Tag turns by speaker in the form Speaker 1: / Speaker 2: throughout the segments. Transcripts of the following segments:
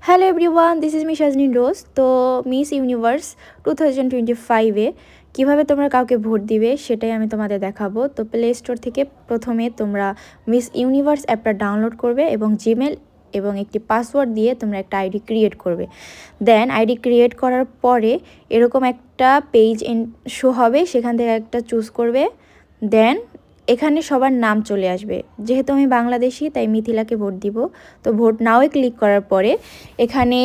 Speaker 1: Hello everyone, this is me Shajneen Rose. তো Miss universe 2025-এ কীভাবে তোমরা কাউকে ভোট দিবে সেটাই আমি তোমাদের দেখাবো। তো প্লে স্টোর থেকে প্রথমে তোমরা মিস ইউনিভার্স অ্যাপটা ডাউনলোড করবে এবং জিমেল এবং একটি পাসওয়ার্ড দিয়ে তোমরা একটা আইডি ক্রিয়েট করবে। দেন আইডি ক্রিয়েট করার পরে এরকম একটা পেজ শো হবে, সেখান থেকে একটা চুজ করবে। দেন এখানে সবার নাম চলে আসবে। যেহেতু আমি বাংলাদেশি তাই মিথিলাকে ভোট দিব। তো ভোট নাওয়ে ক্লিক করার পরে এখানে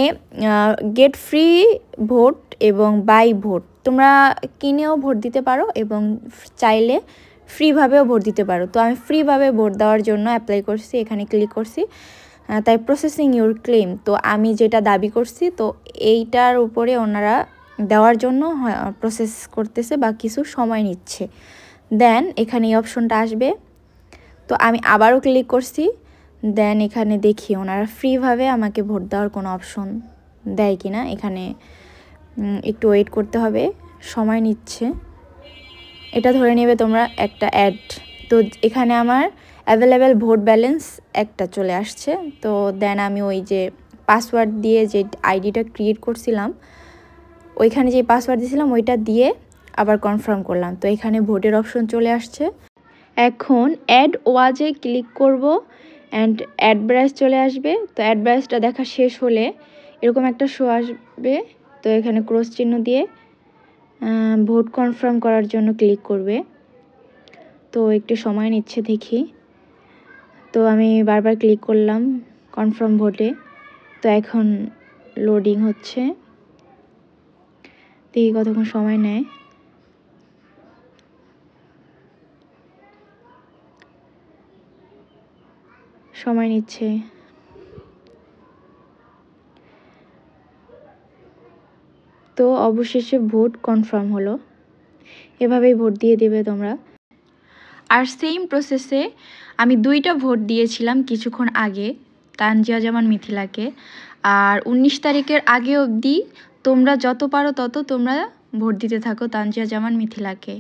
Speaker 1: গেট ফ্রি ভোট এবং বাই ভোট, তোমরা কিনেও ভোট দিতে পারো এবং চাইলে ফ্রিভাবেও ভোট দিতে পারো। তো আমি ফ্রিভাবে ভোট দেওয়ার জন্য অ্যাপ্লাই করছি, এখানে ক্লিক করছি। তাই প্রসেসিং ইউর ক্লেম, তো আমি যেটা দাবি করছি তো এইটার উপরে ওনারা দেওয়ার জন্য প্রসেস করতেছে বা কিছু সময় নিচ্ছে। দেন এখানে এই অপশনটা আসবে, তো আমি আবারও ক্লিক করছি। দেন এখানে দেখি ওনারা ফ্রিভাবে আমাকে ভোট দেওয়ার কোনো অপশন দেয় কি না। এখানে একটু ওয়েট করতে হবে, সময় নিচ্ছে। এটা ধরে নেবে তোমরা একটা অ্যাড। তো এখানে আমার অ্যাভেলেবেল ভোট ব্যালেন্স একটা চলে আসছে। তো দেন আমি ওই যে পাসওয়ার্ড দিয়ে যে আইডিটা ক্রিয়েট করছিলাম, ওইখানে যে পাসওয়ার্ড দিয়েছিলাম ওইটা দিয়ে আবার কনফার্ম করলাম। তো এখানে ভোটের অপশন চলে আসছে। এখন অ্যাড ওয়াজে ক্লিক করব অ্যান্ড অ্যাড ব্রাইস চলে আসবে। তো অ্যাড ব্রাইসটা দেখা শেষ হলে এরকম একটা শো আসবে। তো এখানে ক্রস চিহ্ন দিয়ে ভোট কনফার্ম করার জন্য ক্লিক করবে। তো একটু সময় নিচ্ছে দেখি। তো আমি বারবার ক্লিক করলাম কনফার্ম ভোটে। তো এখন লোডিং হচ্ছে, দেখি কতক্ষণ সময় নেয়। সময় নিচ্ছে। তো অবশেষে ভোট কনফার্ম হলো। এভাবেই ভোট দিয়ে দেবে তোমরা। আর সেম প্রসেসে আমি 2টা ভোট দিয়েছিলাম কিছুক্ষণ আগে, তানজিয়া জামান মিথিলাকে। আর 19 তারিখের আগে অবধি তোমরা যত পারো তত তোমরা ভোট দিতে থাকো তানজিয়া জামান মিথিলাকে।